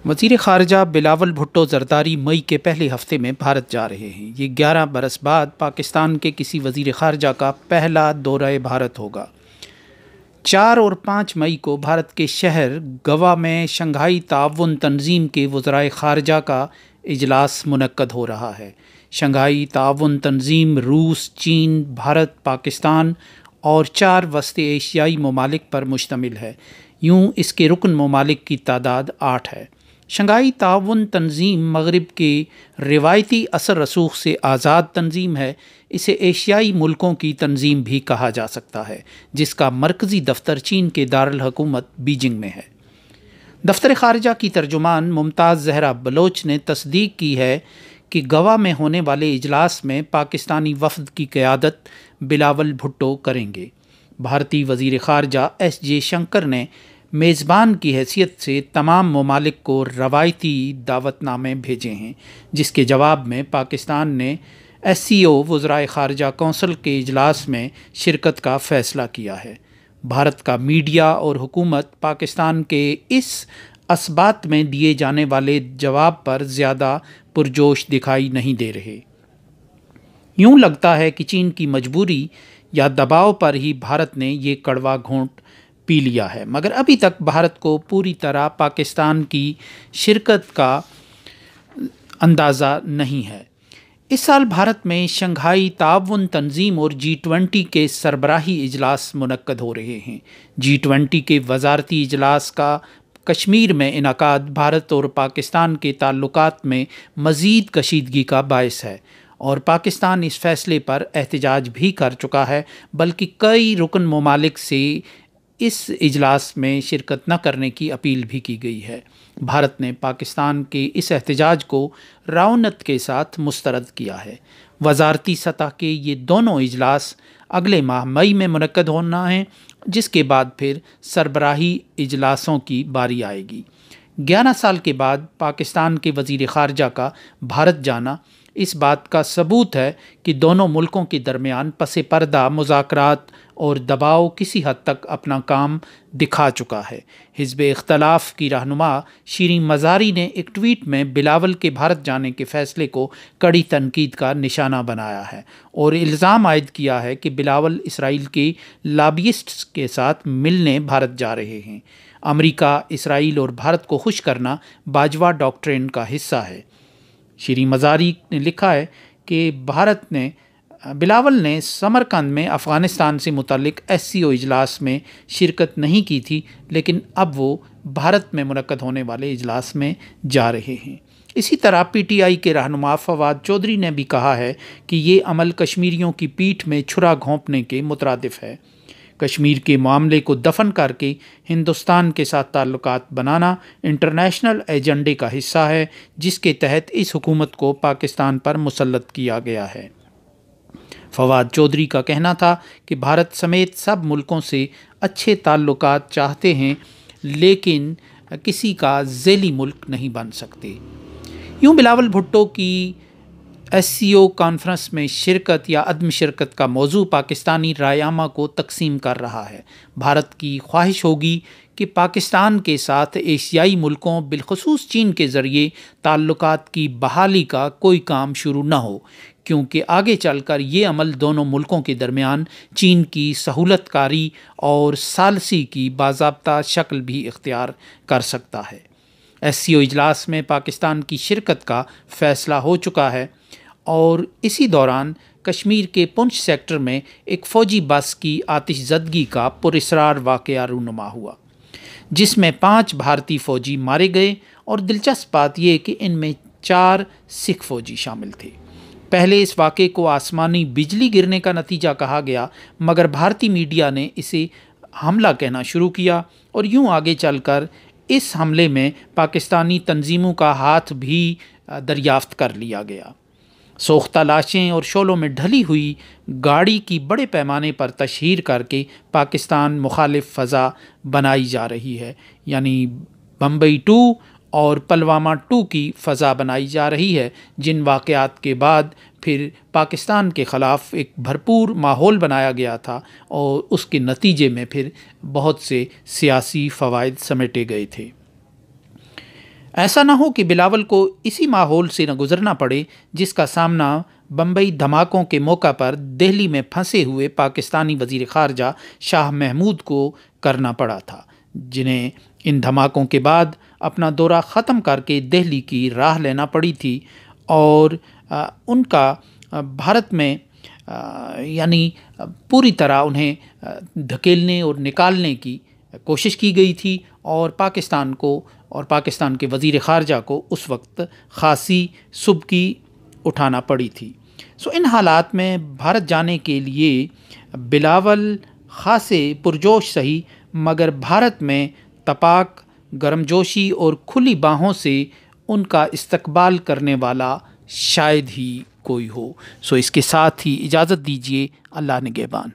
وزیر خارجہ بلاول بھٹو زرداری مئی کے پہلے ہفتے میں بھارت جا رہے ہیں۔ یہ 11 برس بعد پاکستان کے کسی وزیر خارجہ کا پہلا دورہ بھارت ہوگا۔ 4 اور 5 مئی کو بھارت کے شہر گوا میں شنگھائی تعاون تنظیم کے وزرائے خارجہ کا اجلاس منعقد ہو رہا ہے۔ شنگھائی تعاون تنظیم روس، چین، بھارت، پاکستان اور 4 وسط ایشیائی ممالک پر مشتمل ہے۔ یوں اس کے رکن ممالک کی تعداد 8 ہے۔ شنگھائی تعاون تنظیم مغرب کے روایتی اثر رسوخ سے آزاد تنظیم ہے۔ اسے ایشیائی ملکوں کی تنظیم بھی کہا جا سکتا ہے، جس کا مرکزی دفتر چین کے دارالحکومت بیجنگ میں ہے۔ دفتر خارجہ کی ترجمان ممتاز زہرا بلوچ نے تصدیق کی ہے کہ گوا میں ہونے والے اجلاس میں پاکستانی وفد کی قیادت بلاول بھٹو کریں گے۔ بھارتی وزیر خارجہ ایس جے شنکر نے میزبان کی حیثیت سے تمام ممالک کو روایتی دعوت نامے بھیجے ہیں، جس کے جواب میں پاکستان نے ایس سی او وزرائے خارجہ کونسل کے اجلاس میں شرکت کا فیصلہ کیا ہے۔ بھارت کا میڈیا اور حکومت پاکستان کے اس اسبات میں دیے جانے والے جواب پر زیادہ پرجوش دکھائی نہیں دے رہے۔ یوں لگتا ہے کہ چین کی مجبوری یا دباؤ پر ہی بھارت نے یہ کڑوا گھونٹ پی لیا ہے، مگر ابھی تک بھارت کو پوری طرح پاکستان کی شرکت کا اندازہ نہیں ہے۔ اس سال بھارت میں شنگھائی تعاون تنظیم اور G20 کے سربراہی اجلاس منعقد ہو رہے ہیں۔ G20 کے وزارتی اجلاس کا کشمیر میں انعقاد بھارت اور پاکستان کے تعلقات میں مزید کشیدگی کا باعث ہے، اور پاکستان اس فیصلے پر احتجاج بھی کر چکا ہے، بلکہ کئی رکن ممالک سے اس اجلاس میں شرکت نہ کرنے کی اپیل بھی کی گئی ہے۔ بھارت نے پاکستان کے اس احتجاج کو رعونت کے ساتھ مسترد کیا ہے۔ وزارتی سطح کے یہ دونوں اجلاس اگلے ماہ مئی میں منعقد ہونا ہے، جس کے بعد پھر سربراہی اجلاسوں کی باری آئے گی۔ 11 سال کے بعد پاکستان کے وزیر خارجہ کا بھارت جانا اس بات کا ثبوت ہے کہ دونوں ملکوں کے درمیان پس پردہ مذاکرات اور دباؤ کسی حد تک اپنا کام دکھا چکا ہے۔ حزب اختلاف کی رہنما شیریں مزاری نے ایک ٹویٹ میں بلاول کے بھارت جانے کے فیصلے کو کڑی تنقید کا نشانہ بنایا ہے اور الزام عائد کیا ہے کہ بلاول اسرائیل کے لابیسٹس کے ساتھ ملنے بھارت جا رہے ہیں۔ امریکہ، اسرائیل اور بھارت کو خوش کرنا باجوہ ڈاکٹرین کا حصہ ہے۔ شیریں مزاری نے لکھا ہے کہ بلاول نے سمرقند میں افغانستان سے متعلق ایس سی او اجلاس میں شرکت نہیں کی تھی، لیکن اب وہ بھارت میں منعقد ہونے والے اجلاس میں جا رہے ہیں۔ اسی طرح پی ٹی آئی کے رہنما فواد چودھری نے بھی کہا ہے کہ یہ عمل کشمیریوں کی پیٹھ میں چھرا گھونپنے کے مترادف ہے۔ کشمیر کے معاملے کو دفن کر کے ہندوستان کے ساتھ تعلقات بنانا انٹرنیشنل ایجنڈے کا حصہ ہے، جس کے تحت اس حکومت کو پاکستان پر مسلط کیا گیا ہے۔ فواد چودھری کا کہنا تھا کہ بھارت سمیت سب ملکوں سے اچھے تعلقات چاہتے ہیں، لیکن کسی کا ذیلی ملک نہیں بن سکتے۔ یوں بلاول بھٹو کی ایس سی او کانفرنس میں شرکت یا عدم شرکت کا موضوع پاکستانی رائے عامہ کو تقسیم کر رہا ہے۔ بھارت کی خواہش ہوگی کہ پاکستان کے ساتھ ایشیائی ملکوں بالخصوص چین کے ذریعے تعلقات کی بحالی کا کوئی کام شروع نہ ہو، کیونکہ آگے چل کر یہ عمل دونوں ملکوں کے درمیان چین کی سہولت کاری اور ثالثی کی باضابطہ شکل بھی اختیار کر سکتا ہے۔ ایس سی او اجلاس میں پاکستان کی شرکت کا فیصلہ ہو چکا ہے، اور اسی دوران کشمیر کے پونچھ سیکٹر میں ایک فوجی بس کی آتش زدگی کا پراسرار واقعہ رونما ہوا، جس میں 5 بھارتی فوجی مارے گئے، اور دلچسپ بات یہ کہ ان میں 4 سکھ فوجی شامل تھے۔ پہلے اس واقعے کو آسمانی بجلی گرنے کا نتیجہ کہا گیا، مگر بھارتی میڈیا نے اسے حملہ کہنا شروع کیا، اور یوں آگے چل کر اس حملے میں پاکستانی تنظیموں کا ہاتھ بھی دریافت کر لیا گیا۔ سوختہ لاشیں اور شعلوں میں ڈھلی ہوئی گاڑی کی بڑے پیمانے پر تشہیر کر کے پاکستان مخالف فضا بنائی جا رہی ہے، یعنی بمبئی 2 اور پلوامہ 2 کی فضا بنائی جا رہی ہے، جن واقعات کے بعد پھر پاکستان کے خلاف ایک بھرپور ماحول بنایا گیا تھا، اور اس کے نتیجے میں پھر بہت سے سیاسی فوائد سمیٹے گئے تھے۔ ایسا نہ ہو کہ بلاول کو اسی ماحول سے نہ گزرنا پڑے جس کا سامنا بمبئی دھماکوں کے موقع پر دہلی میں پھنسے ہوئے پاکستانی وزیر خارجہ شاہ محمود کو کرنا پڑا تھا، جنہیں ان دھماکوں کے بعد اپنا دورہ ختم کر کے دہلی کی راہ لینا پڑی تھی، اور ان کا بھارت میں یعنی پوری طرح انہیں دھکیلنے اور نکالنے کی کوشش کی گئی تھی، اور پاکستان کو اور پاکستان کے وزیر خارجہ کو اس وقت خاصی سبکی اٹھانا پڑی تھی۔ ان حالات میں بھارت جانے کے لیے بلاول خاصے پرجوش سہی، مگر بھارت میں تپاک، گرمجوشی اور کھلی باہوں سے ان کا استقبال کرنے والا شاید ہی کوئی ہو۔ اس کے ساتھ ہی اجازت دیجیے، اللہ نگہبان۔